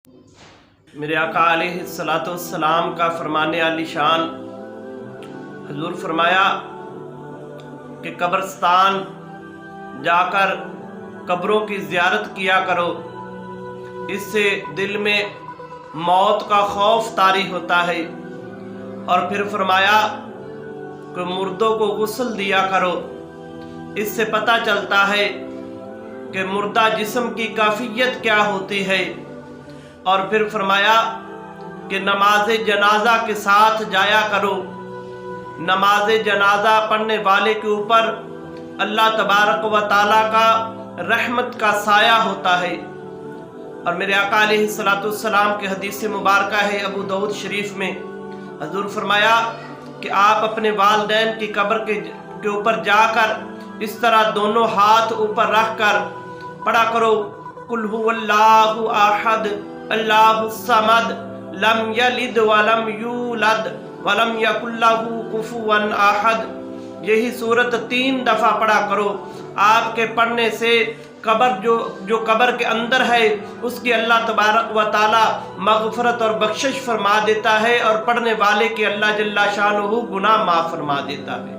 میرے آقا علیہ الصلوۃ والسلام کا فرمان عالی شان، حضور فرمایا کہ قبرستان جا کر قبروں کی زیارت کیا کرو، اس سے دل میں موت کا خوف طاری ہوتا ہے۔ اور پھر فرمایا کہ مردوں کو غسل دیا کرو، اس سے پتہ چلتا ہے کہ مردہ جسم کی کیفیت کیا ہوتی ہے۔ اور پھر فرمایا کہ نماز جنازہ کے ساتھ جایا کرو، نماز جنازہ پڑھنے والے کے اوپر اللہ تبارک و تعالیٰ کا رحمت کا سایہ ہوتا ہے۔ اور میرے آقا علیہ الصلوۃ والسلام کے حدیث مبارکہ ہے ابو داؤد شریف میں، حضور فرمایا کہ آپ اپنے والدین کی قبر کے اوپر جا کر اس طرح دونوں ہاتھ اوپر رکھ کر پڑھا کرو، قل هو اللہ احد اللہ الصمد لم یلد ولم یولد ولم یکن لہ کفوا احد۔ یہی صورت 3 دفعہ پڑھا کرو۔ آپ کے پڑھنے سے قبر جو قبر کے اندر ہے اس کی اللہ تبارک و تعالی مغفرت اور بخشش فرما دیتا ہے، اور پڑھنے والے کی اللہ جل شانہ گناہ معاف فرما دیتا ہے۔